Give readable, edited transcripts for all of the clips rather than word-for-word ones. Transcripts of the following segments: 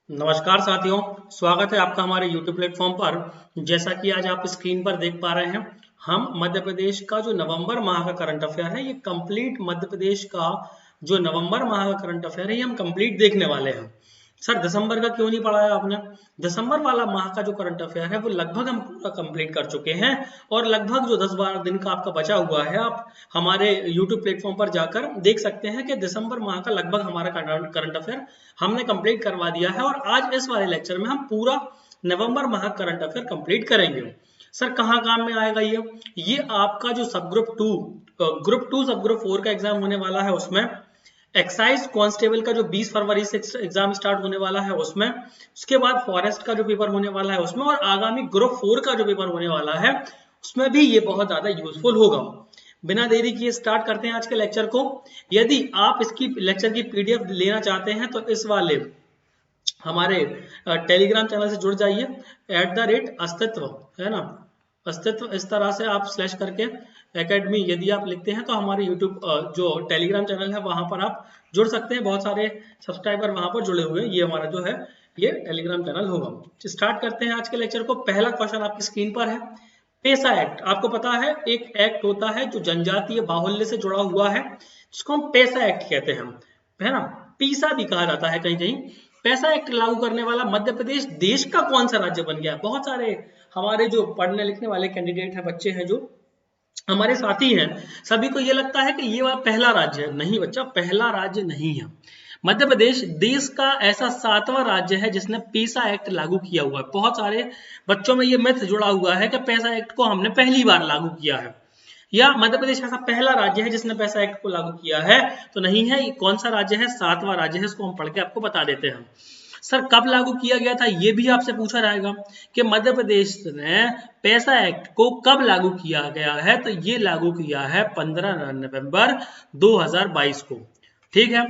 नमस्कार साथियों, स्वागत है आपका हमारे YouTube प्लेटफॉर्म पर। जैसा कि आज आप स्क्रीन पर देख पा रहे हैं, हम मध्य प्रदेश का जो नवंबर माह का करंट अफेयर है, ये कंप्लीट मध्य प्रदेश का जो नवंबर माह का करंट अफेयर है, ये हम कंप्लीट देखने वाले हैं। सर, दिसंबर का क्यों नहीं पढ़ा है आपने? दिसंबर वाला माह का जो करंट अफेयर है वो लगभग हम पूरा कंप्लीट कर चुके हैं और लगभग जो 10-12 दिन का आपका बचा हुआ है, आप हमारे YouTube प्लेटफॉर्म पर जाकर देख सकते हैं कि दिसंबर माह का लगभग हमारा करंट अफेयर हमने कंप्लीट करवा दिया है। और आज इस वाले लेक्चर में हम पूरा नवंबर माह करंट अफेयर कंप्लीट करेंगे। सर, कहाँ काम में आएगा ये आपका जो सब ग्रुप टू सब ग्रुप 4 का एग्जाम होने वाला है, उसमें एक्साइज कांस्टेबल का जो 20 फरवरी से एग्जाम स्टार्ट होने वाला है उसमें, उसके बाद फॉरेस्ट का जो पेपर होने वाला है उसमें, और आगामी ग्रुप 4 का जो पेपर होने वाला है उसमें भी ये बहुत ज्यादा यूजफुल होगा। बिना देरी किए स्टार्ट करते हैं आज के लेक्चर को। यदि आप इसकी लेक्चर की पीडीएफ लेना चाहते हैं तो इस वाले हमारे टेलीग्राम चैनल से जुड़ जाइए, @अस्तित्व है ना, अस्तित्व इस तरह से आप स्लैश करके एकेडमी यदि आप लिखते हैं तो हमारे यूट्यूब जो टेलीग्राम चैनल है वहां पर आप जुड़ सकते हैं। बहुत सारे सब्सक्राइबर वहां पर जुड़े हुए हैं। ये हमारा जो है ये टेलीग्राम चैनल होगा। स्टार्ट करते हैं आज के लेक्चर को। पहला क्वेश्चन आपकी स्क्रीन पर है। पेसा एक्ट, आपको पता है एक एक्ट होता है जो जनजातीय बाहुल्य से जुड़ा हुआ है, जिसको हम पेसा एक्ट कहते हैं, है ना, पीसा भी कहा जाता है कहीं कहीं। पैसा एक्ट लागू करने वाला मध्य प्रदेश देश का कौन सा राज्य बन गया? बहुत सारे हमारे जो पढ़ने लिखने वाले कैंडिडेट हैं, बच्चे हैं, जो हमारे साथी हैं, सभी को ये लगता है कि ये वाला पहला राज्य है। नहीं बच्चा, पहला राज्य नहीं है। मध्य प्रदेश देश का ऐसा 7वां राज्य है जिसने पेसा एक्ट लागू किया हुआ है। बहुत सारे बच्चों में ये मिथ जुड़ा हुआ है कि पैसा एक्ट को हमने पहली बार लागू किया है, या मध्य प्रदेश ऐसा पहला राज्य है जिसने पैसा एक्ट को लागू किया है। तो नहीं है। ये कौन सा राज्य है? 7वां राज्य है। इसको हम पढ़ के आपको बता देते हैं। सर, कब लागू किया गया था ये भी आपसे पूछा जाएगा कि मध्य प्रदेश ने पैसा एक्ट को कब लागू किया गया है। तो ये लागू किया है 15 नवंबर 2022 को। ठीक है,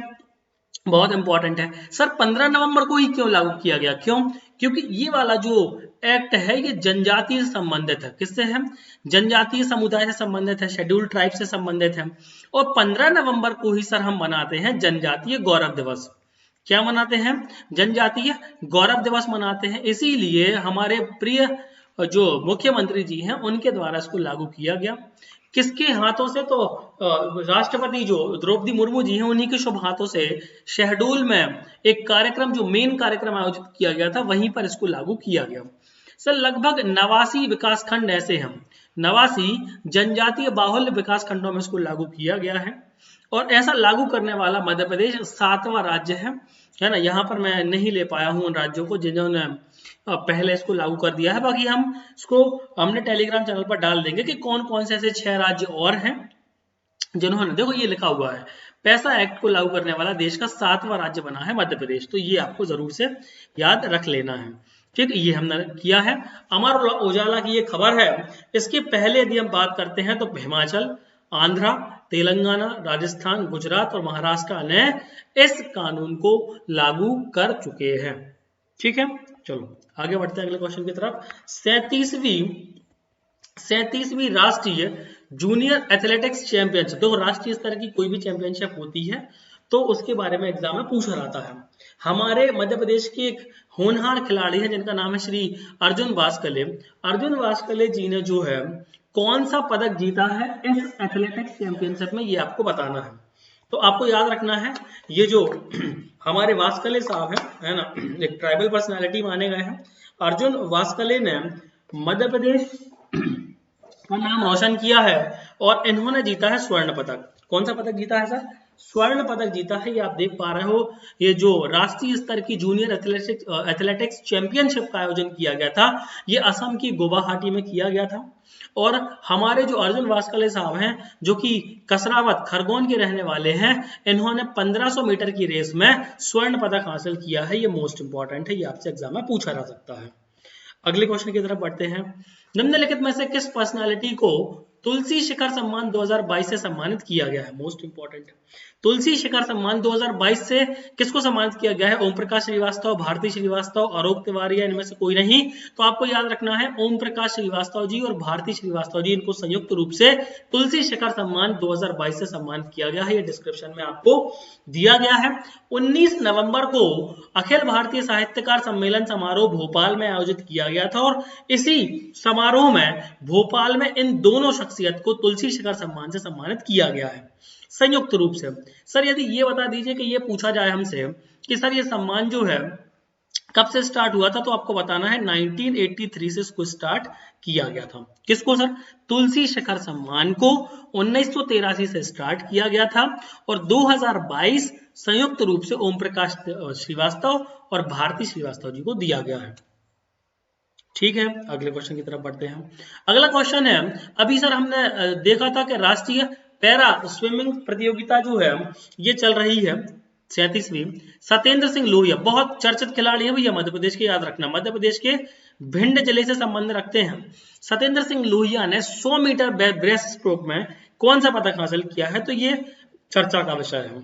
बहुत इंपॉर्टेंट है। सर, 15 नवंबर को ही क्यों लागू किया गया? क्यों? क्योंकि ये वाला जो एक्ट है ये जनजातीय से संबंधित है। किससे है? जनजातीय समुदाय से संबंधित है, शेड्यूल्ड ट्राइब से संबंधित है। और 15 नवंबर को ही सर हम मनाते हैं जनजातीय गौरव दिवस। क्या मनाते हैं? जनजातीय गौरव दिवस मनाते हैं। इसीलिए हमारे प्रिय जो मुख्यमंत्री जी हैं उनके द्वारा इसको लागू किया गया। किसके हाथों से? तो राष्ट्रपति जो द्रौपदी मुर्मू जी हैं उन्हीं के शुभ हाथों से शहडोल में एक कार्यक्रम, जो मेन कार्यक्रम आयोजित किया गया था, वहीं पर इसको लागू किया गया। सर, लगभग 89 विकासखंड ऐसे हैं, 89 जनजातीय बाहुल्य विकासखंडों में इसको लागू किया गया है। और ऐसा लागू करने वाला मध्य प्रदेश 7वां राज्य है ना। यहाँ पर मैं नहीं ले पाया हूँ उन राज्यों को जिन्होंने पहले इसको लागू कर दिया है। बाकी हमने टेलीग्राम चैनल पर डाल देंगे कि कौन कौन से ऐसे 6 राज्य और हैं जिन्होंने, देखो ये लिखा हुआ है, पैसा एक्ट को लागू करने वाला देश का 7वां राज्य बना है मध्य प्रदेश। तो ये आपको जरूर से याद रख लेना है। ठीक, ये हमने किया है। अमर उजाला की ये खबर है। इसके पहले यदि हम बात करते हैं तो हिमाचल, आंध्रा, तेलंगाना, राजस्थान, गुजरात और महाराष्ट्र ने इस कानून को लागू कर चुके हैं। ठीक है, चलो आगे बढ़ते हैं अगले क्वेश्चन की तरफ। 37वीं राष्ट्रीय जूनियर एथलेटिक्स चैंपियनशिप। देखो, राष्ट्रीय स्तर की कोई भी चैंपियनशिप होती है तो उसके बारे में एग्जाम में पूछा जाता है। हमारे मध्य प्रदेश के एक होनहार खिलाड़ी हैं जिनका नाम है श्री अर्जुन वास्कले। अर्जुन वास्कले जी ने जो है कौन सा पदक जीता है इस एथलेटिक्स चैंपियनशिप में, ये आपको बताना है। तो आपको याद रखना है, ये जो हमारे वास्कले साहब है ना, एक ट्राइबल पर्सनालिटी माने गए हैं। अर्जुन वास्कले ने मध्य प्रदेश का नाम रोशन किया है और इन्होंने जीता है स्वर्ण पदक। कौन सा पदक जीता है सर? स्वर्ण पदक जीता है। ये आप देख पा रहे हो, ये जो राष्ट्रीय स्तर की जूनियर एथलेटिक्स चैंपियनशिप का आयोजन किया गया था, ये असम की गुवाहाटी में किया गया था। और हमारे जो अर्जुन वास्कले साहब हैं, जो कि कसरावत खरगोन के रहने वाले हैं, इन्होंने 1500 मीटर की रेस में स्वर्ण पदक हासिल किया है। ये मोस्ट इंपॉर्टेंट है, ये आपसे एग्जाम में पूछा जा सकता है। अगले क्वेश्चन की तरफ बढ़ते हैं। निम्नलिखित में से किस पर्सनालिटी को तुलसी शिखर सम्मान 2022 से सम्मानित किया गया है? मोस्ट इंपॉर्टेंट, तुलसी शिखर सम्मान 2022 से किसको सम्मानित किया गया है? ओम प्रकाश श्रीवास्तव, भारती श्रीवास्तव, आलोक तिवारी, इनमें से कोई नहीं। तो आपको याद रखना है ओम प्रकाश श्रीवास्तव जी और भारती श्रीवास्तव जी, इनको संयुक्त रूप से तुलसी शिखर सम्मान 2022 से सम्मानित किया गया है। ये डिस्क्रिप्शन में आपको दिया गया है। 19 नवंबर को अखिल भारतीय साहित्यकार सम्मेलन समारोह भोपाल में आयोजित किया गया था और इसी समारोह में भोपाल में इन दोनों शख्सियत को तुलसी शिखर सम्मान से सम्मानित किया गया है संयुक्त रूप से। सर यदि ये बता दीजिए कि ये पूछा जाए हमसे कि सर ये सम्मान जो है कब से स्टार्ट हुआ था, तो आपको बताना है 1983 से इसको स्टार्ट किया गया था। किसको सर? तुलसी शिखर सम्मान को 1983 से स्टार्ट किया गया था और 2022 संयुक्त रूप से ओम प्रकाश श्रीवास्तव और भारती श्रीवास्तव जी को दिया गया है। ठीक है, अगले क्वेश्चन की तरफ बढ़ते हैं। अगला क्वेश्चन है, अभी सर हमने देखा था कि राष्ट्रीय पैरा स्विमिंग प्रतियोगिता जो है ये चल रही है 37वीं। सत्येंद्र सिंह लोहिया बहुत चर्चित खिलाड़ी है भैया मध्य प्रदेश के, याद रखना मध्य प्रदेश के भिंड जिले से संबंध रखते हैं। सत्येंद्र सिंह लोहिया ने 100 मीटर ब्रेस्ट स्ट्रोक में कौन सा पदक हासिल किया है, तो ये चर्चा का विषय है।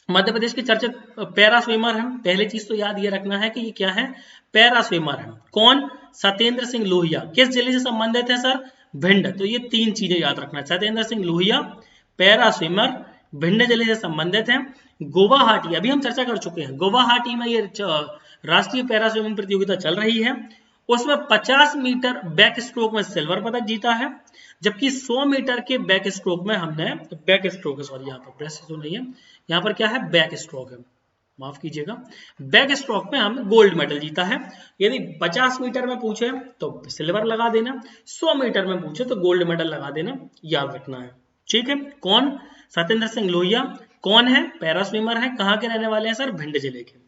मध्य प्रदेश के चर्चित पैरा स्विमर है, पहले चीज तो याद ये रखना है कि ये क्या है, पैरा स्विमर है। कौन? सत्येंद्र सिंह लोहिया। किस जिले से संबंधित है सर? भिंड। तो ये तीन चीजें याद रखना, सत्येंद्र सिंह लोहिया, पैरा स्विमर, भिंड जिले से संबंधित है। गुवाहाटी, अभी हम चर्चा कर चुके हैं, गुवाहाटी में ये राष्ट्रीय पैरा स्विमिंग प्रतियोगिता चल रही है। उसमें 50 मीटर बैक स्ट्रोक में सिल्वर पदक जीता है, जबकि 100 मीटर के बैक स्ट्रोक में हमने बैक स्ट्रोक है, सॉरी यहाँ पर ब्रेस्ट तो नहीं है, यहाँ पर क्या है, बैक स्ट्रोक है, माफ कीजिएगा, बैक स्ट्रोक में हम गोल्ड मेडल जीता है। यदि 50 मीटर में पूछे तो सिल्वर लगा देना, 100 मीटर में पूछे तो गोल्ड मेडल लगा देना, याद रखना है। ठीक है, कौन? सत्येंद्र सिंह लोहिया। कौन है? पैरा स्विमर है। कहाँ के रहने वाले हैं सर? भिंड जिले के।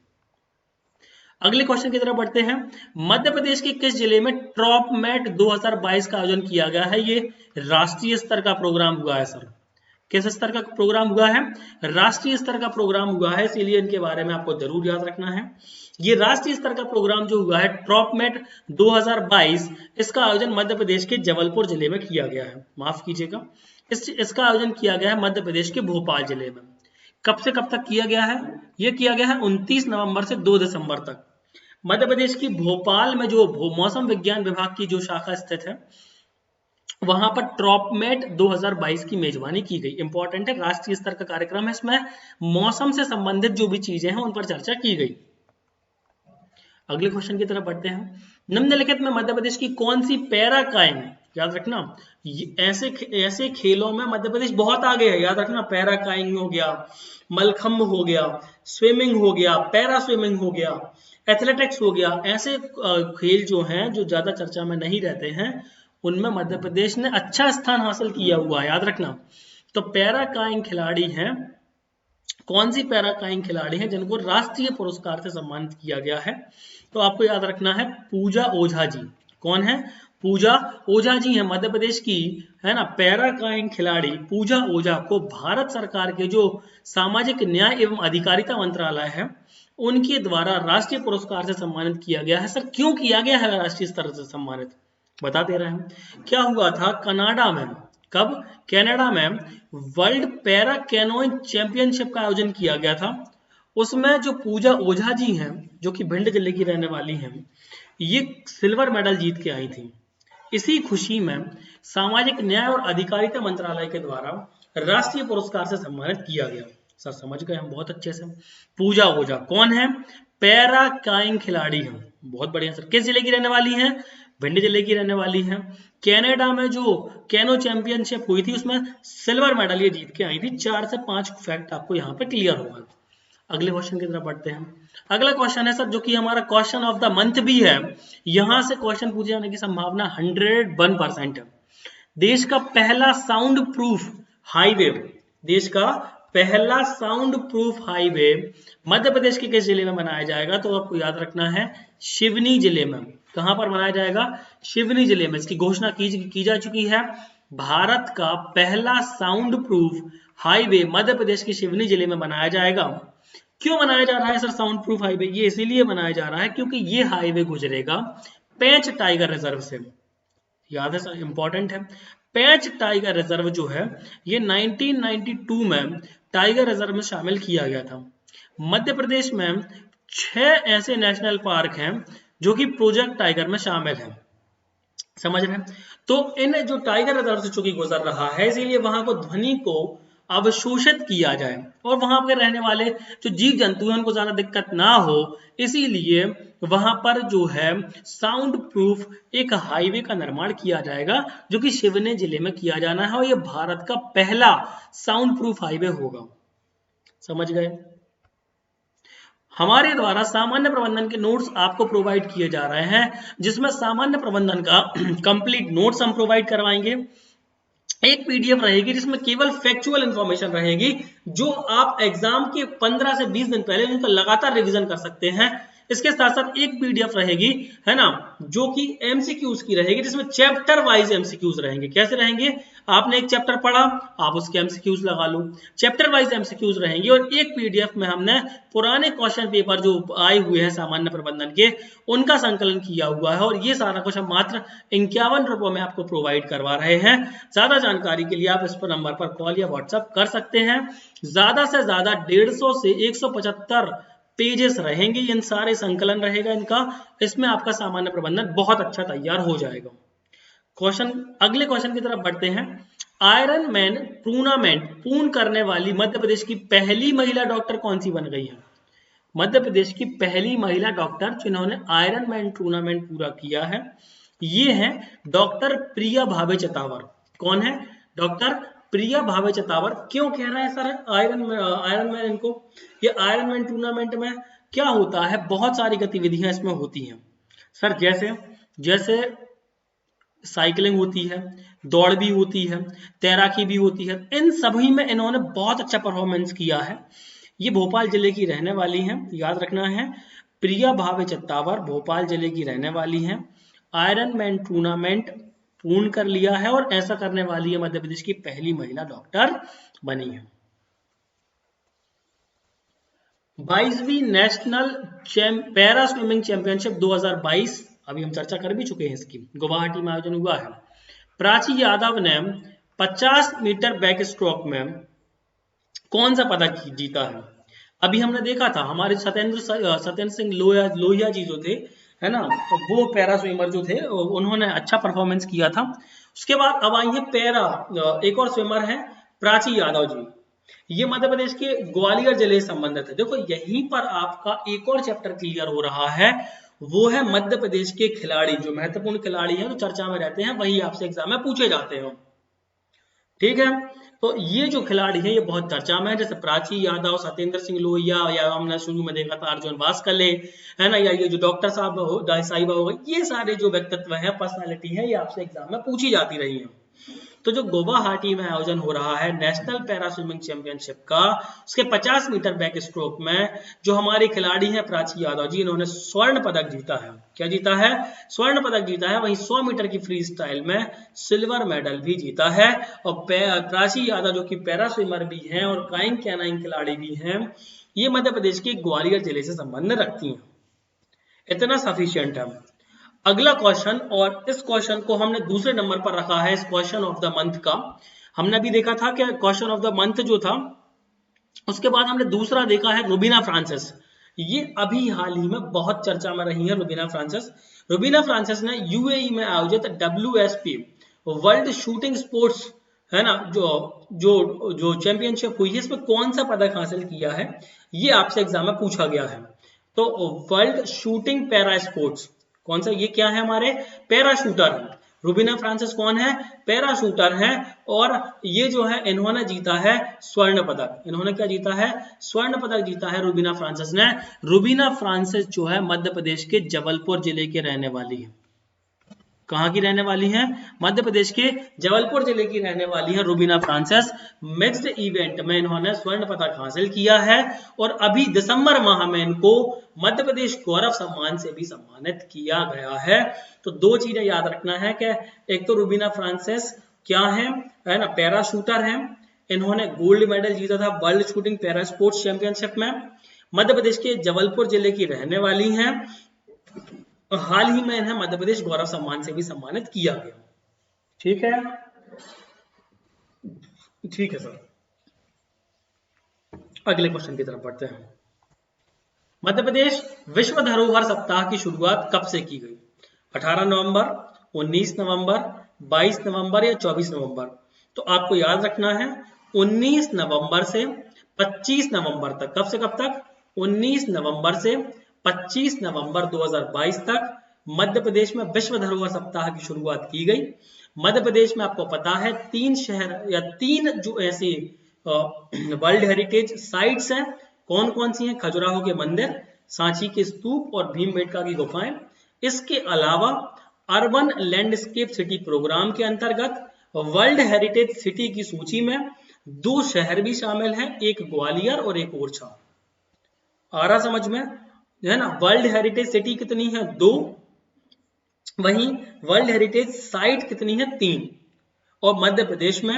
अगले क्वेश्चन की तरफ बढ़ते हैं। मध्य प्रदेश के किस जिले में ट्रॉपमेट 2022 का आयोजन किया गया है? ये राष्ट्रीय स्तर का प्रोग्राम हुआ है सर। किस स्तर का प्रोग्राम हुआ है? राष्ट्रीय स्तर का प्रोग्राम हुआ है, इसीलिए इनके बारे में आपको जरूर याद रखना है। ये राष्ट्रीय स्तर का प्रोग्राम जो हुआ है ट्रॉपमेट 2022, इसका आयोजन मध्य प्रदेश के जबलपुर जिले में किया गया है, माफ कीजिएगा, इसका आयोजन किया गया है मध्य प्रदेश के भोपाल जिले में। कब से कब तक किया गया है? यह किया गया है 29 नवंबर से 2 दिसंबर तक। मध्य प्रदेश की भोपाल में जो मौसम विज्ञान विभाग की जो शाखा स्थित है, वहां पर ट्रॉपमेट 2022 की मेजबानी की गई। इंपॉर्टेंट है, राष्ट्रीय स्तर का कार्यक्रम है, इसमें मौसम से संबंधित जो भी चीजें हैं उन पर चर्चा की गई। अगले क्वेश्चन की तरफ बढ़ते हैं। निम्नलिखित में मध्य प्रदेश की कौन सी पैरा काइंग, याद रखना, ऐसे खेलों में मध्य प्रदेश बहुत आगे है, याद रखना, पैरा काइंग हो गया, मलखम्ब हो गया, स्विमिंग हो गया, पैरा स्विमिंग हो गया, एथलेटिक्स हो गया, ऐसे खेल जो हैं जो ज्यादा चर्चा में नहीं रहते हैं, उनमें मध्य प्रदेश ने अच्छा स्थान हासिल किया हुआ है, याद रखना। तो पैरा काइंग खिलाड़ी हैं, कौन सी पैरा काइंग खिलाड़ी हैं जिनको राष्ट्रीय पुरस्कार से सम्मानित किया गया है? तो आपको याद रखना है पूजा ओझा जी। कौन है? पूजा ओझा जी हैं, मध्य प्रदेश की है ना पैरा काइंग खिलाड़ी पूजा ओझा को भारत सरकार के जो सामाजिक न्याय एवं अधिकारिता मंत्रालय है उनके द्वारा राष्ट्रीय पुरस्कार से सम्मानित किया गया है। सर क्यों किया गया है राष्ट्रीय स्तर से सम्मानित? बता दे रहे हैं। क्या हुआ था कनाडा में, कब? कनाडा में वर्ल्ड पैरा कैनोइंग चैंपियनशिप का आयोजन किया गया था। उसमें जो पूजा ओझा जी हैं, जो कि भिंड जिले की रहने वाली हैं, ये सिल्वर मेडल जीत के आई थी। इसी खुशी में सामाजिक न्याय और अधिकारिता मंत्रालय के द्वारा राष्ट्रीय पुरस्कार से सम्मानित किया गया। सर समझ गए हम बहुत अच्छे से। पूजा ओझा कौन है? पैरा काइंग खिलाड़ी हैं, बहुत बढ़िया सर। किस जिले की रहने वाली हैं? भिंड जिले की रहने वाली हैं। कनाडा में जो कैनो चैंपियनशिप हुई थी उसमें सिल्वर मेडल ये जीत के आई थी। 4 से 5 फैक्ट आपको यहाँ पे क्लियर होगा। अगले क्वेश्चन की तरफ बढ़ते हैं। अगला क्वेश्चन है सर जो कि हमारा क्वेश्चन ऑफ द मंथ भी है, यहां से क्वेश्चन पूछे जाने की संभावना 101% है। देश का पहला साउंड प्रूफ हाईवे, देश का पहला sound proof highway Madhya Pradesh के किस जिले में बनाया जाएगा? तो आपको याद रखना है सिवनी जिले में। कहां पर बनाया जाएगा? सिवनी जिले में। इसकी घोषणा की जा चुकी है। भारत का पहला sound proof highway Madhya Pradesh के सिवनी जिले में बनाया जाएगा। क्यों बनाया जा रहा है सर साउंड प्रूफ हाईवे? ये इसीलिए बनाया जा रहा है क्योंकि ये हाईवे गुजरेगा पेंच टाइगर रिजर्व से। याद है सर, इंपॉर्टेंट है। पेंच टाइगर रिजर्व जो है ये 1992 में टाइगर रिजर्व में शामिल किया गया था। मध्य प्रदेश में 6 ऐसे नेशनल पार्क हैं जो कि प्रोजेक्ट टाइगर में शामिल हैं, समझ रहे हैं? तो इन जो टाइगर रिजर्व से चूंकि गुजर रहा है, इसीलिए वहां को ध्वनि को अवशोषित किया जाए और वहां पर रहने वाले जो जीव जंतु हैं उनको ज्यादा दिक्कत ना हो, इसीलिए वहां पर जो है साउंड प्रूफ एक हाईवे का निर्माण किया जाएगा, जो कि शिवने जिले में किया जाना है और ये भारत का पहला साउंड प्रूफ हाईवे होगा। समझ गए? हमारे द्वारा सामान्य प्रबंधन के नोट्स आपको प्रोवाइड किए जा रहे हैं, जिसमें सामान्य प्रबंधन का कंप्लीट नोट्स हम प्रोवाइड करवाएंगे। एक पीडीएफ रहेगी जिसमें केवल फैक्चुअल इंफॉर्मेशन रहेगी, जो आप एग्जाम के 15 से 20 दिन पहले उनका लगातार रिवीजन कर सकते हैं। इसके साथ साथ एक पीडीएफ रहेगी, है ना, जो कि एमसीक्यूज की रहेगी, जिसमें चैप्टर वाइज एमसीक्यूज रहेंगे। कैसे रहेंगे? आपने एक चैप्टर पढ़ा, आप उसके एमसीक्यूज लगा लो, चैप्टर वाइज एमसीक्यूज रहेंगे। और एक पीडीएफ में हमने पुराने क्वेश्चन पेपर जो आए हुए हैं सामान्य प्रबंधन के, उनका संकलन किया हुआ है और ये सारा कुछ हम मात्र 51 रुपयों में आपको प्रोवाइड करवा रहे हैं। ज्यादा जानकारी के लिए आप इस पर नंबर पर कॉल या व्हाट्सएप कर सकते हैं। ज्यादा से ज्यादा 150 से 175 पेजेस रहेंगे, इन सारे संकलन रहेगा इनका। इसमें आपका सामान्य प्रबंधन बहुत अच्छा तैयार हो जाएगा। अगले क्वेश्चन की तरफ बढ़ते हैं। आयरन मैन टूर्नामेंट पूर्ण करने वाली मध्य प्रदेश की पहली महिला डॉक्टर कौन सी बन गई है? मध्य प्रदेश की पहली महिला डॉक्टर जिन्होंने आयरन मैन टूर्नामेंट पूरा किया है, ये है डॉक्टर प्रिया भावे चतावर। कौन है? डॉक्टर प्रिया भावे चतावर। क्यों कह रहा है सर आयरन मैन इनको? ये आयरन मैन टूर्नामेंट में क्या होता है, बहुत सारी गतिविधियां इसमें होती हैं सर, जैसे साइकिलिंग होती है, दौड़ भी होती है, तैराकी भी होती है। इन सभी में इन्होंने बहुत अच्छा परफॉर्मेंस किया है। ये भोपाल जिले की रहने वाली हैं, याद रखना है, प्रिया भावे चत्तावर भोपाल जिले की रहने वाली हैं। आयरन मैन टूर्नामेंट पूर्ण कर लिया है और ऐसा करने वाली है मध्य प्रदेश की पहली महिला डॉक्टर बनी है। 22वीं नेशनल पैरा स्विमिंग चैंपियनशिप 2022 अभी हम चर्चा कर भी चुके हैं इसकी, गुवाहाटी में आयोजन हुआ है। प्राची यादव ने 50 मीटर बैक स्ट्रोक में कौन सा पदक जीता है? अभी हमने देखा था हमारे सत्येंद्र सिंह लोहिया जी जो थे, है ना, वो पैरा स्विमर जो थे, उन्होंने अच्छा परफॉर्मेंस किया था। उसके बाद अब आई है पैरा, एक और स्विमर है प्राची यादव जी। ये मध्य प्रदेश के ग्वालियर जिले से संबंधित है। देखो यहीं पर आपका एक और चैप्टर क्लियर हो रहा है, वो है मध्य प्रदेश के खिलाड़ी, जो महत्वपूर्ण खिलाड़ी हैं, जो चर्चा में रहते हैं, वही आपसे एग्जाम में पूछे जाते हैं। ठीक है, तो ये जो खिलाड़ी है ये बहुत चर्चा में है, जैसे प्राची यादव, सत्येंद्र सिंह लोहिया, या हमने शुरू में देखा था अर्जुन वास्कले, है ना, या ये जो डॉक्टर साहिबा हो गई, ये सारे जो व्यक्तित्व है, पर्सनालिटी है, ये आपसे एग्जाम में पूछी जाती रही है। तो जो गुवाहाटी में आयोजन हो रहा है नेशनल पैरा स्विमिंग चैंपियनशिप का, उसके 50 मीटर बैक स्ट्रोक में जो हमारे खिलाड़ी हैं प्राची यादव जी, इन्होंने स्वर्ण पदक जीता है। क्या जीता है? स्वर्ण पदक जीता है। वहीं 100 मीटर की फ्री स्टाइल में सिल्वर मेडल भी जीता है। और प्राची यादव जो कि पैरा स्विमर भी हैं और काइंग कैनाइन खिलाड़ी भी हैं, ये मध्य प्रदेश के ग्वालियर जिले से संबंध रखती हैं। इतना सफिशियंट है। अगला क्वेश्चन, और इस क्वेश्चन को हमने दूसरे नंबर पर रखा है, इस क्वेश्चन ऑफ द मंथ का। हमने अभी देखा था कि क्वेश्चन ऑफ द मंथ जो था, उसके बाद हमने दूसरा देखा है रुबीना फ्रांसिस। ये अभी हाल ही में बहुत चर्चा में रही है रुबीना फ्रांसिस। रुबीना फ्रांसिस ने यूएई में आयोजित WSP वर्ल्ड शूटिंग स्पोर्ट्स, है ना, जो चैंपियनशिप हुई है, इसमें कौन सा पदक हासिल किया है, ये आपसे एग्जाम में पूछा गया है। तो वर्ल्ड शूटिंग पैरा स्पोर्ट्स कौन सा, ये क्या है, हमारे पैरा शूटर। रुबीना फ्रांसिस कौन है? पैरा शूटर है। और ये जो है इन्होंने जीता है स्वर्ण पदक। इन्होंने क्या जीता है? स्वर्ण पदक जीता है रुबीना फ्रांसिस ने। रुबीना फ्रांसिस जो है मध्य प्रदेश के जबलपुर जिले के रहने वाली है। कहाँ की रहने वाली हैं? मध्य प्रदेश के जबलपुर जिले की रहने वाली है रुबीना फ्रांसिस। मिक्स्ड इवेंट में इन्होंने स्वर्ण पदक हासिल किया है और अभी दिसंबर माह में इनको मध्य प्रदेश गौरव सम्मान से भी सम्मानित किया गया है। तो दो चीजें याद रखना है कि एक तो रुबीना फ्रांसिस क्या है ना, पैरा शूटर है। इन्होंने गोल्ड मेडल जीता था world shooting para sports championship में। मध्य प्रदेश के जबलपुर जिले की रहने वाली हैं। हाल ही में इन्हें मध्य प्रदेश गौरव सम्मान से भी सम्मानित किया गया। ठीक है, ठीक है सर। अगले क्वेश्चन की तरफ बढ़ते हैं। मध्य प्रदेश विश्व धरोहर सप्ताह की शुरुआत कब से की गई? 18 नवंबर, 19 नवंबर, 22 नवंबर या 24 नवंबर? तो आपको याद रखना है 19 नवंबर से 25 नवंबर तक, कब से कब तक, 19 नवंबर से 25 नवंबर 2022 तक मध्य प्रदेश में विश्व धरोहर सप्ताह की शुरुआत की गई। मध्य प्रदेश में आपको पता है 3 शहर या 3 जो ऐसी वर्ल्ड हेरिटेज साइट्स हैं, कौन कौन सी हैं, खजुराहो के मंदिर, सांची के स्तूप और भीमबेटका की गुफाएं। इसके अलावा अर्बन लैंडस्केप सिटी प्रोग्राम के अंतर्गत वर्ल्ड हेरिटेज सिटी की सूची में 2 शहर भी शामिल हैं, एक ग्वालियर और एक ओरछा। आ रहा समझ में, है ना। वर्ल्ड हेरिटेज सिटी कितनी है, 2, वहीं वर्ल्ड हेरिटेज साइट कितनी है, 3। और मध्य प्रदेश में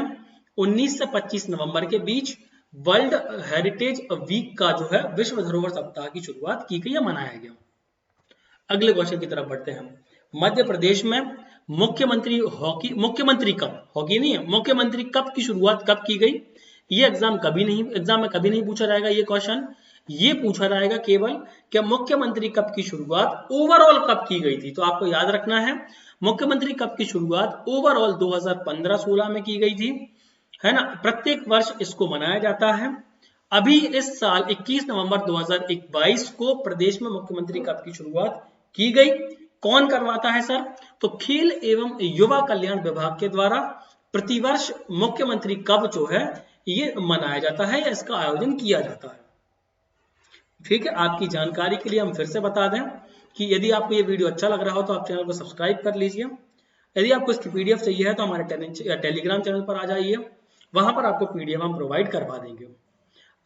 19 से 25 नवंबर के बीच वर्ल्ड हेरिटेज वीक का जो है विश्व धरोहर सप्ताह की शुरुआत की गई या मनाया गया। अगले क्वेश्चन की तरफ बढ़ते हैं। मध्य प्रदेश में मुख्यमंत्री कप, हॉकी नहीं है, मुख्यमंत्री कप की शुरुआत कब की गई। ये एग्जाम में कभी नहीं पूछा जाएगा ये क्वेश्चन। ये पूछा जाएगा केवल कि मुख्यमंत्री कप की शुरुआत ओवरऑल कब की गई थी। तो आपको याद रखना है मुख्यमंत्री कप की शुरुआत ओवरऑल 2015-16 में की गई थी, है ना। प्रत्येक वर्ष इसको मनाया जाता है। अभी इस साल 21 नवंबर 2022 को प्रदेश में मुख्यमंत्री कप की शुरुआत की गई। कौन करवाता है सर, तो खेल एवं युवा कल्याण विभाग के द्वारा प्रतिवर्ष मुख्यमंत्री कप जो है ये मनाया जाता है या इसका आयोजन किया जाता है। ठीक है, आपकी जानकारी के लिए हम फिर से बता दें कि यदि आपको ये वीडियो अच्छा लग रहा हो तो आप चैनल को सब्सक्राइब कर लीजिए। यदि आपको इसकी पीडीएफ चाहिए है तो हमारे टेलीग्राम चैनल पर आ जाइए, वहां पर आपको पीडीएफ हम प्रोवाइड करवा देंगे।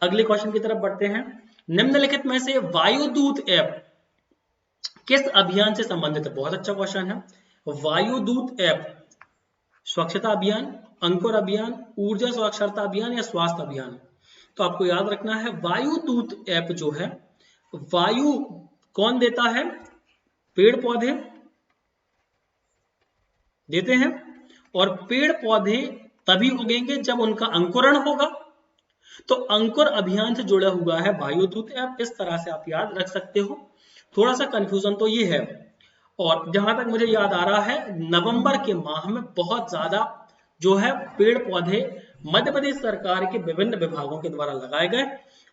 अगले क्वेश्चन की तरफ बढ़ते हैं। निम्नलिखित में से वायुदूत ऐप किस अभियान से संबंधित है। बहुत अच्छा क्वेश्चन है। वायुदूत ऐप स्वच्छता अभियान, अंकुर अभियान, ऊर्जा साक्षरता अभियान या स्वास्थ्य अभियान। तो आपको याद रखना है वायुदूत ऐप जो है, वायु कौन देता है, पेड़ पौधे देते हैं, और पेड़ पौधे तभी उगेंगे जब उनका अंकुरण होगा। तो अंकुर अभियान से जुड़ा हुआ है वायुदूत ऐप। इस तरह से आप याद रख सकते हो। थोड़ा सा कंफ्यूजन तो ये है। और जहां तक मुझे याद आ रहा है नवंबर के माह में बहुत ज्यादा जो है पेड़ पौधे मध्य प्रदेश सरकार के विभिन्न विभागों के द्वारा लगाए गए,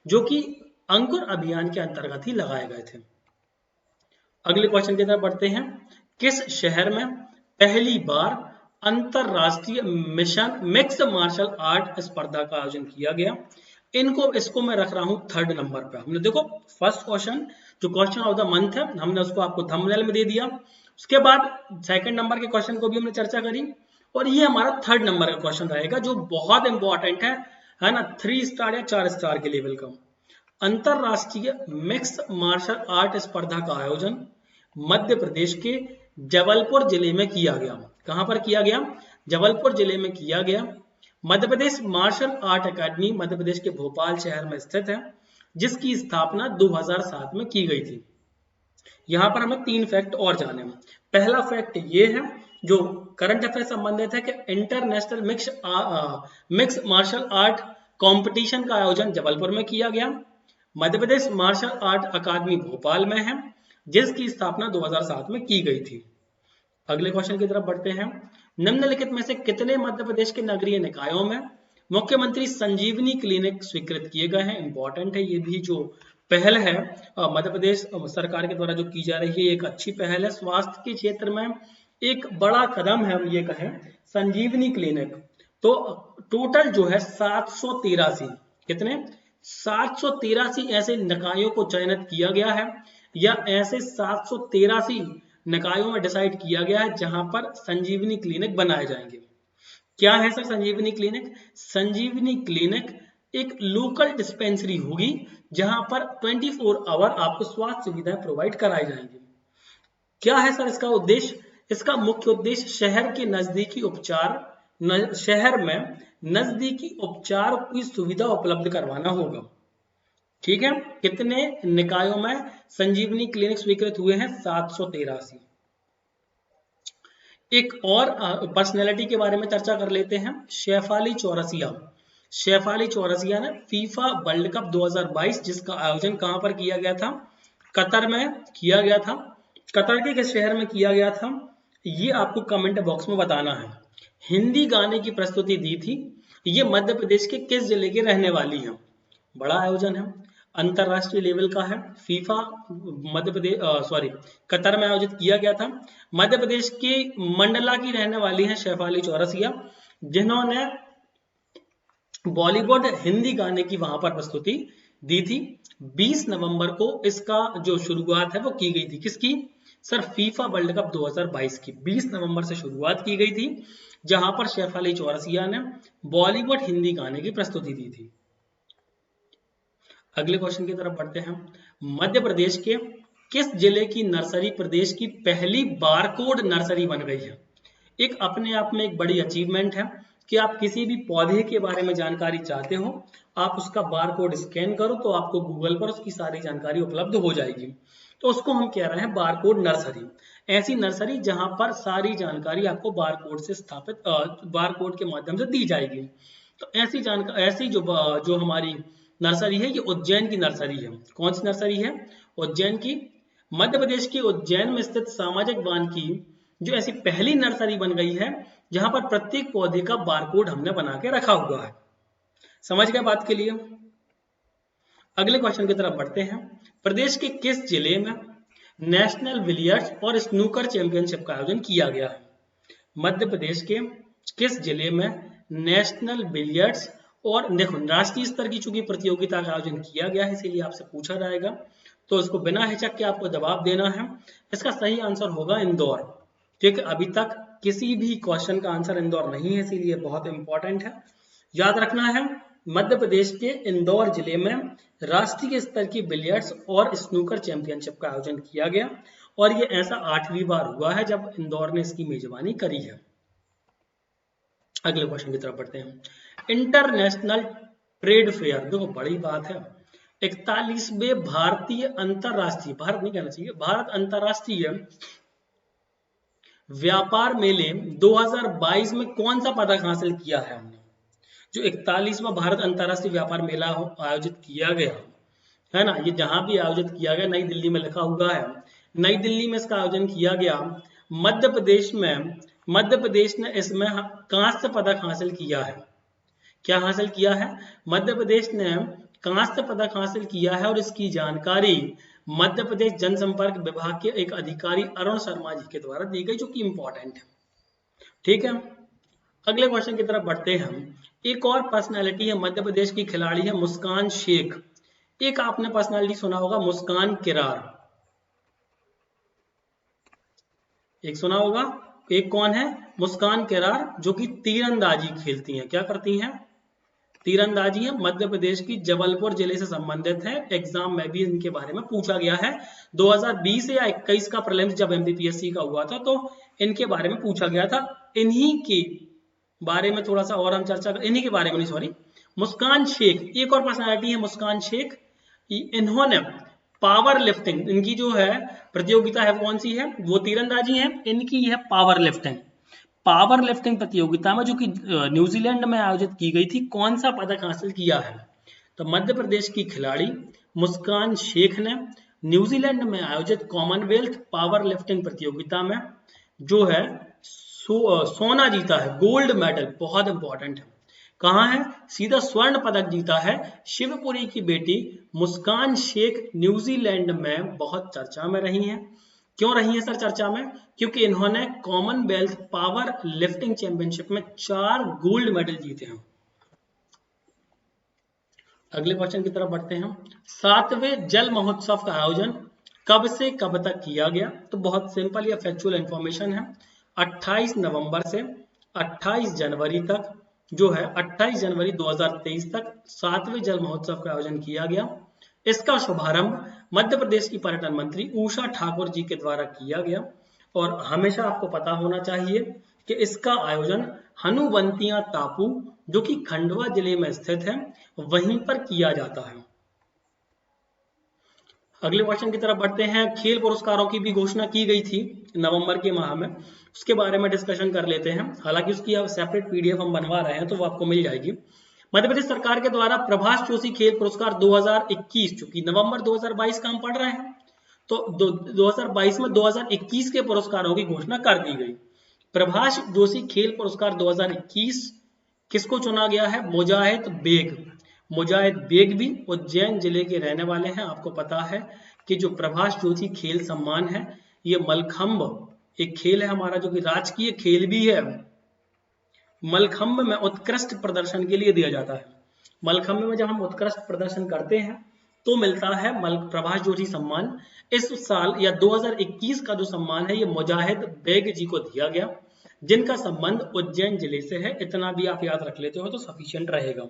जो कि अंकुर अभियान के अंतर्गत ही लगाए गए थे। अगले क्वेश्चन की तरफ बढ़ते हैं। किस शहर में पहली बार अंतरराष्ट्रीय मिशन मिक्स मार्शल आर्ट स्पर्धा का आयोजन किया गया। इसको मैं रख रहा हूं 3rd नंबर पे। हमने देखो फर्स्ट क्वेश्चन जो क्वेश्चन ऑफ द मंथ है हमने उसको आपको थंबनेल में दे दिया। उसके बाद 2nd नंबर के क्वेश्चन को भी हमने चर्चा करी, और ये हमारा 3rd नंबर का क्वेश्चन रहेगा जो बहुत इंपॉर्टेंट है ना, 3 स्टार या 4 स्टार के लेवल का। अंतरराष्ट्रीय मिक्स मार्शल आर्ट स्पर्धा का आयोजन मध्य प्रदेश के जबलपुर जिले में किया गया। कहां पर किया गया, जबलपुर जिले में किया गया। Madhya Pradesh martial art academy Madhya Pradesh के भोपाल शहर में स्थित है, जिसकी स्थापना 2007 में की गई थी। यहां पर हमें 3 फैक्ट और जाने हैं। पहला फैक्ट ये है जो करंट अफेयर संबंधित है कि international mix martial art competition का आयोजन जबलपुर में किया गया। Madhya Pradesh martial art academy Bhopal में है, जिसकी स्थापना 2007 में की गई थी। अगले क्वेश्चन की तरफ बढ़ते हैं। निम्नलिखित में से कितने मध्य प्रदेश के नगरीय निकायों में मुख्यमंत्री संजीवनी क्लिनिक स्वीकृत किए गए हैं। इंपॉर्टेंट है ये भी जो पहल है मध्य प्रदेश सरकार के द्वारा जो की जा रही है, एक अच्छी पहल है। स्वास्थ्य के क्षेत्र में एक बड़ा कदम है, हम ये कहें संजीवनी क्लिनिक। तो टोटल जो है 783 कितने 783 ऐसे निकायों को चयनित किया गया है, या ऐसे 783 निकायों में डिसाइड किया गया है जहां पर संजीवनी क्लिनिक बनाए जाएंगे। क्या है सर संजीवनी क्लिनिक? संजीवनी क्लिनिक एक लोकल डिस्पेंसरी होगी जहां पर 24 आवर आपको स्वास्थ्य सुविधाएं प्रोवाइड कराई जाएंगी। क्या है सर इसका उद्देश्य? इसका मुख्य उद्देश्य शहर के नजदीकी उपचार शहर में नजदीकी उपचार की सुविधा उपलब्ध करवाना होगा। ठीक है, कितने निकायों में संजीवनी क्लिनिक स्वीकृत हुए हैं? 783। एक और पर्सनैलिटी के बारे में चर्चा कर लेते हैं। शेफाली चौरसिया। शेफाली चौरसिया ने फीफा वर्ल्ड कप 2022 जिसका आयोजन कहां पर किया गया था? कतर में किया गया था। कतर के किस शहर में किया गया था? ये आपको कमेंट बॉक्स में बताना है। हिंदी गाने की प्रस्तुति दी थी। ये मध्य प्रदेश के किस जिले की रहने वाली है? बड़ा आयोजन है, अंतरराष्ट्रीय लेवल का है, फीफा मध्य प्रदेश कतर में आयोजित किया गया था। मध्य प्रदेश की मंडला की रहने वाली है शेफाली चौरसिया, जिन्होंने बॉलीवुड हिंदी गाने की वहां पर प्रस्तुति दी थी। 20 नवंबर को इसका जो शुरुआत है वो की गई थी। किसकी? सर फीफा वर्ल्ड कप 2022 की 20 नवंबर से शुरुआत की गई थी, जहां पर शेफाली चौरसिया ने बॉलीवुड हिंदी गाने की प्रस्तुति दी थी। अगले क्वेश्चन की तरफ बढ़ते हैं। मध्य प्रदेश के किस जिले की नर्सरी प्रदेश की पहली बारकोड नर्सरी बन गई है? एक अपने आप में एक बड़ी अचीवमेंट है कि आप किसी भी पौधे के बारे में जानकारी चाहते हो, आप उसका बारकोड स्कैन करो तो आपको गूगल पर उसकी सारी जानकारी उपलब्ध हो जाएगी। तो उसको हम कह रहे हैं बारकोड नर्सरी। ऐसी नर्सरी जहां पर सारी जानकारी आपको बारकोड से स्थापित बारकोड के माध्यम से दी जाएगी। तो ऐसी जानकारी, ऐसी जो हमारी नर्सरी है, ये उज्जैन की नर्सरी है। कौन सी नर्सरी है? उज्जैन की। मध्य प्रदेश के उज्जैन में स्थित सामाजिक वन की जो ऐसी पहली नर्सरी बन गई है जहां पर प्रत्येक पौधे का बारकोड हमने बना के रखा हुआ है। समझ गए बात के लिए? अगले क्वेश्चन की तरफ बढ़ते हैं। प्रदेश के किस जिले में नेशनल बिलियर्ड्स और स्नूकर चैंपियनशिप का आयोजन किया गया है? मध्य प्रदेश के किस जिले में नेशनल बिलियर्ड्स और देखो राष्ट्रीय स्तर की चूंकि प्रतियोगिता का आयोजन किया गया है, इसीलिए आपसे पूछा जाएगा, तो इसको बिना हिचक के आपको जवाब देना है। इसका सही आंसर होगा इंदौर। ठीक है, अभी तक किसी भी क्वेश्चन का आंसर इंदौर नहीं है, इसीलिए बहुत इंपॉर्टेंट है, याद रखना है। मध्य प्रदेश के इंदौर जिले में राष्ट्रीय स्तर की बिलियर्ड्स और स्नूकर चैंपियनशिप का आयोजन किया गया और ये ऐसा 8वीं बार हुआ है जब इंदौर ने इसकी मेजबानी करी है। अगले क्वेश्चन की तरफ बढ़ते हैं। इंटरनेशनल ट्रेड फेयर, देखो बड़ी बात है, 41वें भारतीय अंतरराष्ट्रीय, भारत नहीं कहना चाहिए, भारत अंतरराष्ट्रीय व्यापार मेले 2022 में कौन सा पदक हासिल किया है हमने? जो 41वां भारत अंतरराष्ट्रीय व्यापार मेला आयोजित किया गया है ना, ये जहां भी आयोजित किया गया, नई दिल्ली में लिखा हुआ है, नई दिल्ली में इसका आयोजन किया गया। मध्य प्रदेश ने इसमें कांस्य पदक हासिल किया है। क्या हासिल किया है? मध्य प्रदेश ने कांस्य पदक हासिल किया है और इसकी जानकारी मध्य प्रदेश जनसंपर्क विभाग के एक अधिकारी अरुण शर्मा जी के द्वारा दी गई, जो कि इंपॉर्टेंट है। ठीक है, अगले क्वेश्चन की तरफ बढ़ते हैं हम। एक और पर्सनालिटी है मध्य प्रदेश की खिलाड़ी है मुस्कान शेख। एक आपने पर्सनालिटी सुना होगा मुस्कान किरार, एक सुना होगा, एक कौन है? मुस्कान किरार, जो कि तीरंदाजी खेलती हैं। क्या करती हैं? तीरंदाजी है, मध्य प्रदेश की जबलपुर जिले से संबंधित है। एग्जाम में भी इनके बारे में पूछा गया है। 2020 या 21 का प्रीलिम्स जब एमपीपीएससी का हुआ था तो इनके बारे में पूछा गया था। इन्हीं के बारे में थोड़ा सा और हम चर्चा कर, इन्हीं के बारे में नहीं, सॉरी, मुस्कान शेख एक और पर्सनालिटी है मुस्कान शेख। इन्होंने पावर लिफ्टिंग, इनकी जो है प्रतियोगिता है कौन सी है? वो तीरंदाजी है, इनकी है पावर लिफ्टिंग। पावर लिफ्टिंग प्रतियोगिता में जो कि न्यूजीलैंड में आयोजित की गई थी, कौन सा पदक हासिल किया है? तो मध्य प्रदेश की खिलाड़ी मुस्कान शेख ने न्यूजीलैंड में आयोजित कॉमनवेल्थ पावर लिफ्टिंग प्रतियोगिता में जो है सोना जीता है, गोल्ड मेडल, बहुत इंपॉर्टेंट है। कहाँ है? सीधा स्वर्ण पदक जीता है। शिवपुरी की बेटी मुस्कान शेख न्यूजीलैंड में बहुत चर्चा में रही हैं। क्यों रही है सर चर्चा में? क्योंकि इन्होंने कॉमनवेल्थ पावर लिफ्टिंग चैंपियनशिप में 4 गोल्ड मेडल जीते हैं। अगले क्वेश्चन की तरफ बढ़ते हैं। 7वें जल महोत्सव का आयोजन कब से कब तक किया गया? तो बहुत सिंपल या फैक्चुअल इंफॉर्मेशन है। 28 नवंबर से 28 जनवरी तक जो है 28 जनवरी 2023 तक 7वें जल महोत्सव का आयोजन किया गया। इसका शुभारंभ मध्य प्रदेश की पर्यटन मंत्री उषा ठाकुर जी के द्वारा किया गया और हमेशा आपको पता होना चाहिए कि इसका आयोजन हनुवंतिया टापू जो कि खंडवा जिले में स्थित है वहीं पर किया जाता है। अगले क्वेश्चन की तरफ बढ़ते हैं। खेल पुरस्कारों की भी घोषणा की गई थी नवंबर के माह में, उसके बारे में डिस्कशन कर लेते हैं। हालांकि उसकी अब सेपरेट पीडीएफ हम बनवा रहे हैं तो वो आपको मिल जाएगी। मध्य प्रदेश सरकार के द्वारा प्रभाष जोशी खेल पुरस्कार 2021, चूंकि नवंबर 2022 का हम पढ़ रहे हैं तो 2022 में 2021 के पुरस्कारों की घोषणा कर दी गई। प्रभाष जोशी खेल पुरस्कार 2021 किसको चुना गया है? मुजाहिद बेग। मुजाहिद बेग भी उज्जैन जिले के रहने वाले हैं। आपको पता है कि जो प्रभाष जोशी खेल सम्मान है ये मलखंब एक खेल है हमारा, जो कि राजकीय खेल भी है। मलखंब में उत्कृष्ट प्रदर्शन के लिए दिया जाता है। मलखंब में जब हम उत्कृष्ट प्रदर्शन करते हैं तो मिलता है प्रभाष जोशी सम्मान। इस साल या 2021 का जो सम्मान है ये मुजाहिद बेग जी को दिया गया, जिनका संबंध उज्जैन जिले से है। इतना भी आप याद रख लेते हो तो सफिशिएंट रहेगा।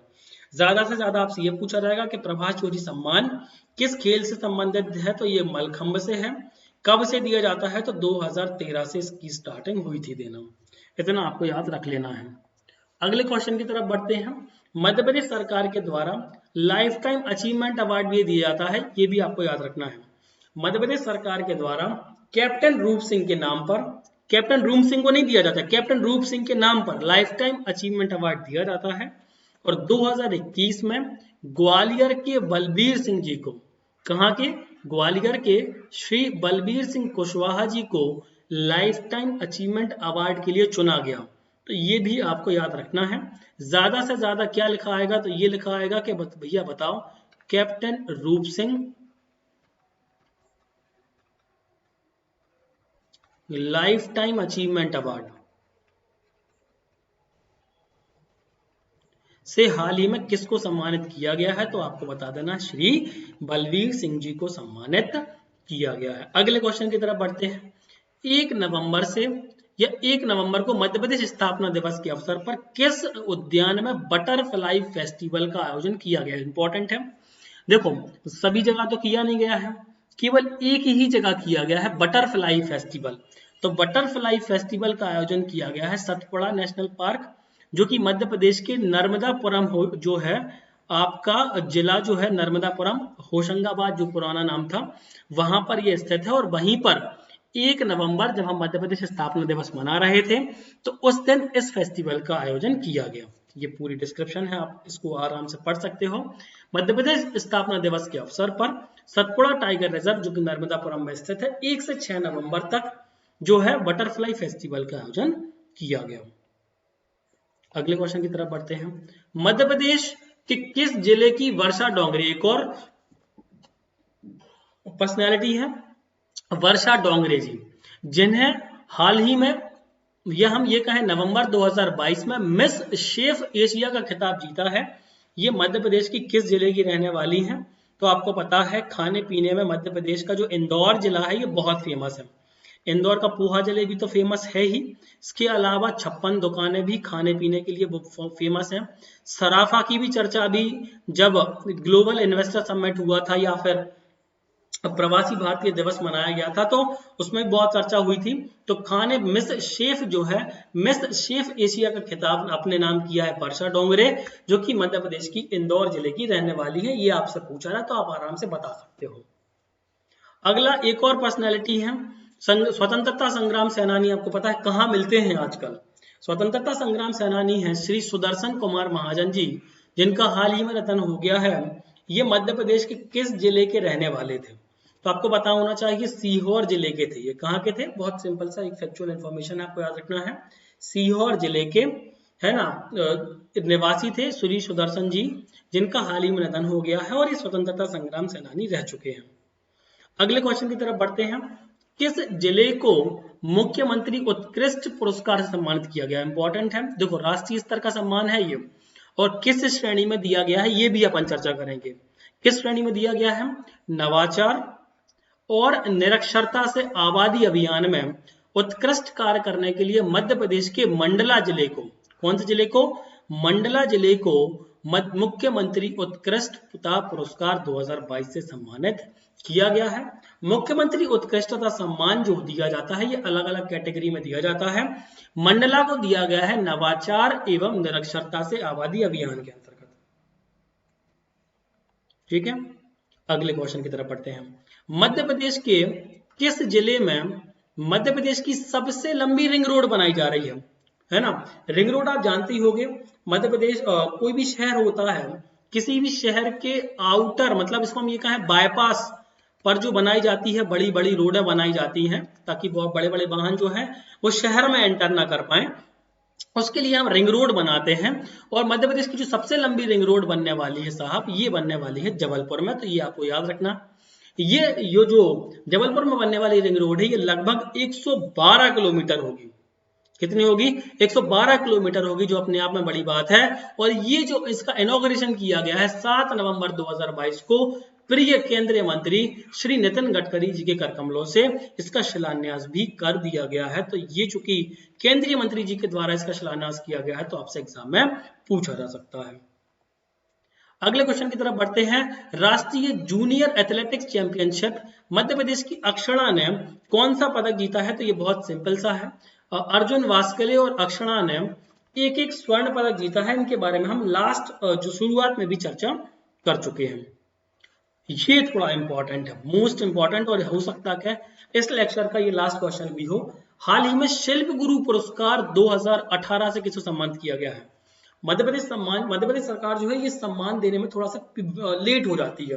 ज्यादा से ज्यादा आपसे ये पूछा जाएगा कि प्रभाष जोशी सम्मान किस खेल से संबंधित है, तो ये मलखंब से है। कब से दिया जाता है? तो 2013 से इसकी स्टार्टिंग हुई थी देना। इतना आपको याद रख लेना है। अगले क्वेश्चन की तरफ बढ़ते हैं। मध्य प्रदेश सरकार के द्वारा लाइफ टाइम अचीवमेंट अवार्ड भी दिया जाता है, ये भी आपको याद रखना है। मध्य प्रदेश सरकार के द्वारा कैप्टन रूप सिंह के नाम पर, कैप्टन रूप सिंह को नहीं दिया जाता, कैप्टन रूप सिंह के नाम पर लाइफ टाइम अचीवमेंट अवार्ड दिया जाता है। और 2021 में ग्वालियर के बलबीर सिंह जी को, कहाँ के? ग्वालियर के श्री बलबीर सिंह कुशवाहा जी को लाइफ टाइम अचीवमेंट अवार्ड के लिए चुना गया। तो ये भी आपको याद रखना है। ज्यादा से ज्यादा क्या लिखा आएगा? तो ये लिखा आएगा कि भैया बताओ, कैप्टन रूप Singh life time achievement award से हाल ही में किसको सम्मानित किया गया है? तो आपको बता देना, श्री बलबीर सिंह जी को सम्मानित किया गया है। अगले क्वेश्चन की तरफ बढ़ते हैं। 1 नवंबर को मध्य प्रदेश स्थापना दिवस के अवसर पर किस उद्यान में बटरफ्लाई फेस्टिवल का आयोजन किया गया? इंपॉर्टेंट है। देखो, सभी जगह तो किया नहीं गया है, केवल एक ही जगह किया गया है बटरफ्लाई फेस्टिवल। तो बटरफ्लाई फेस्टिवल का आयोजन किया गया है सतपुड़ा नेशनल पार्क, जो कि मध्य प्रदेश के नर्मदापुरम जो है आपका जिला, जो है नर्मदापुरम, होशंगाबाद जो पुराना नाम था, वहां पर यह स्थित है। और वहीं पर 1 नवंबर जब हम मध्य प्रदेश स्थापना दिवस मना रहे थे तो उस दिन इस फेस्टिवल का आयोजन किया गया। ये पूरी डिस्क्रिप्शन है, आप इसको आराम से पढ़ सकते हो। मध्य प्रदेश स्थापना दिवस के अवसर पर सतपुड़ा टाइगर रिजर्व, जो कि नर्मदापुरम में स्थित है, 1 से 6 नवंबर तक जो है बटरफ्लाई फेस्टिवल का आयोजन किया गया। अगले क्वेश्चन की तरफ बढ़ते हैं। मध्य प्रदेश के किस जिले की वर्षा डोंगरे, एक और पर्सनैलिटी है वर्षा डोंगरे जी, जिन्हें हाल ही में या हम ये कहें नवंबर 2022 में मिस शेफ एशिया का खिताब जीता है। ये मध्य प्रदेश की किस जिले की रहने वाली हैं? तो आपको पता है खाने पीने में मध्य प्रदेश का जो इंदौर जिला है ये बहुत फेमस है। इंदौर का पोहा जलेबी तो फेमस है ही, इसके अलावा 56 दुकानें भी खाने पीने के लिए फेमस हैं। सराफा की भी चर्चा अभी जब ग्लोबल इन्वेस्टर समिट हुआ था या फिर प्रवासी भारतीय दिवस मनाया गया था तो उसमें बहुत चर्चा हुई थी। तो खाने मिस शेफ जो है, मिस शेफ एशिया का खिताब अपने नाम किया है वर्षा डोंगरे, जो कि मध्य प्रदेश की इंदौर जिले की रहने वाली है। ये आपसे पूछा है तो आप आराम से बता सकते हो। अगला एक और पर्सनैलिटी है स्वतंत्रता संग्राम सेनानी। आपको पता है कहाँ मिलते हैं आजकल? स्वतंत्रता संग्राम सेनानी है श्री सुदर्शन कुमार महाजन जी, जिनका हाल ही में निधन हो गया है। ये मध्य प्रदेश के किस जिले के रहने वाले थे? तो आपको पता होना चाहिए सीहोर जिले के थे। ये कहाँ के थे? बहुत सिंपल सा एक फैक्चुअल इंफॉर्मेशन आपको याद रखना है। सीहोर जिले के है ना निवासी थे श्री सुदर्शन जी, जिनका हाल ही में निधन हो गया है और ये स्वतंत्रता संग्राम सेनानी रह चुके हैं। अगले क्वेश्चन की तरफ बढ़ते हैं। किस जिले को मुख्यमंत्री उत्कृष्ट पुरस्कार से सम्मानित किया गया? इंपॉर्टेंट है। देखो, राष्ट्रीय स्तर का सम्मान है ये, और किस श्रेणी में दिया गया है ये भी अपन चर्चा करेंगे। किस श्रेणी में दिया गया है? नवाचार और निरक्षरता से आबादी अभियान में उत्कृष्ट कार्य करने के लिए मध्य प्रदेश के मंडला जिले को, कौन से जिले को? मंडला जिले को मुख्यमंत्री उत्कृष्टता पुरस्कार 2022 से सम्मानित किया गया है। मुख्यमंत्री उत्कृष्टता सम्मान जो दिया जाता है ये अलग अलग कैटेगरी में दिया जाता है। मंडला को दिया गया है नवाचार एवं निरक्षरता से आबादी अभियान के अंतर्गत। ठीक है, अगले क्वेश्चन की तरफ बढ़ते हैं। मध्य प्रदेश के किस जिले में मध्य प्रदेश की सबसे लंबी रिंग रोड बनाई जा रही है ना? रिंग रोड आप जानते ही होंगे। मध्य प्रदेश कोई भी शहर होता है, किसी भी शहर के आउटर, मतलब इसको हम ये कहें बाईपास पर जो बनाई जाती है, बड़ी बड़ी रोडें बनाई जाती हैं ताकि बहुत बड़े बड़े वाहन जो हैं वो शहर में एंटर ना कर पाए, उसके लिए हम रिंग रोड बनाते हैं। और मध्य प्रदेश की जो सबसे लंबी रिंग रोड बनने वाली है साहब, ये बनने वाली है जबलपुर में, तो ये आपको याद रखना। ये जो जबलपुर में बनने वाली रिंग रोड है ये लगभग 112 किलोमीटर होगी। कितनी होगी? 112 किलोमीटर होगी, जो अपने आप में बड़ी बात है। और ये जो इसका इनॉग्रेशन किया गया है 7 नवंबर 2022 को प्रिय केंद्रीय मंत्री श्री नितिन गडकरी जी के करकमलों से इसका शिलान्यास भी कर दिया गया है। तो ये चूंकि केंद्रीय मंत्री जी के द्वारा इसका शिलान्यास किया गया है तो आपसे एग्जाम में पूछा जा सकता है। अगले क्वेश्चन की तरफ बढ़ते हैं। राष्ट्रीय junior athletics championship Madhya Pradesh की अक्षरा ने कौन सा पदक जीता है? तो ये बहुत सिंपल सा है। अर्जुन वास्कले और अक्षरा ने एक एक स्वर्ण पदक जीता है। इनके बारे में हम लास्ट जो शुरुआत में भी चर्चा कर चुके हैं। ये थोड़ा इंपॉर्टेंट है, मोस्ट इंपॉर्टेंट, और हो सकता है इस लेक्चर का ये लास्ट क्वेश्चन भी हो। हाल ही में शिल्प गुरु पुरस्कार 2018 से किसे सम्मानित किया गया है? मध्य प्रदेश सरकार जो है ये सम्मान देने में थोड़ा सा लेट हो जाती है।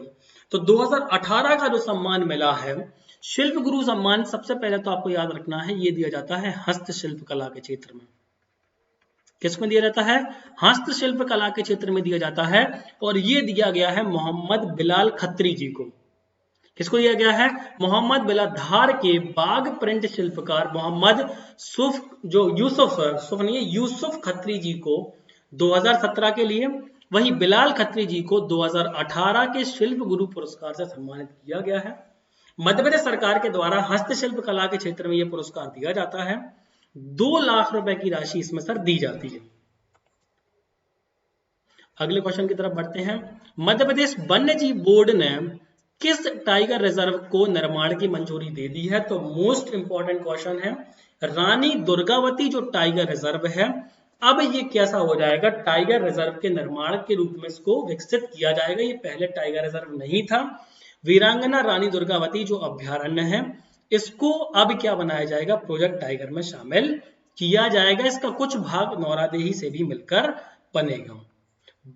तो 2018 का जो सम्मान मिला है शिल्प गुरु सम्मान, सबसे पहले तो आपको याद रखना है ये दिया जाता है हस्तशिल्प कला के क्षेत्र में। किसमें दिया जाता है? हस्तशिल्प कला के क्षेत्र में दिया जाता है। और ये दिया गया है मोहम्मद बिलाल खत्री जी को। किसको दिया गया है? मोहम्मद बिलाल, धार के बाग प्रिंट शिल्पकार मोहम्मद यूसुफ खत्री जी को 2017 के लिए, वही बिलाल खत्री जी को 2018 के शिल्प गुरु पुरस्कार से सम्मानित किया गया है। मध्य प्रदेश सरकार के द्वारा हस्तशिल्प कला के क्षेत्र में यह पुरस्कार दिया जाता है। 2 लाख रुपए की राशि इसमें सर दी जाती है। अगले क्वेश्चन की तरफ बढ़ते हैं। मध्य प्रदेश वन्य जीव बोर्ड ने किस टाइगर रिजर्व को निर्माण की मंजूरी दे दी है? तो मोस्ट इंपॉर्टेंट क्वेश्चन है। रानी दुर्गावती जो टाइगर रिजर्व है, अब ये कैसा हो जाएगा? टाइगर रिजर्व के निर्माण के रूप में इसको विकसित किया जाएगा। ये पहले टाइगर रिजर्व नहीं था। वीरांगना रानी दुर्गावती जो अभ्यारण्य है, इसको अब क्या बनाया जाएगा? प्रोजेक्ट टाइगर में शामिल किया जाएगा। इसका कुछ भाग नौरादेही से भी मिलकर बनेगा।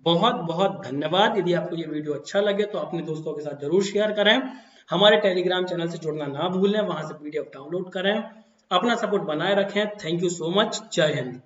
बहुत बहुत धन्यवाद। यदि आपको ये वीडियो अच्छा लगे तो अपने दोस्तों के साथ जरूर शेयर करें। हमारे टेलीग्राम चैनल से जुड़ना ना भूलें, वहां से पीडीएफ डाउनलोड करें। अपना सपोर्ट बनाए रखें। Thank you so much. जय हिंद।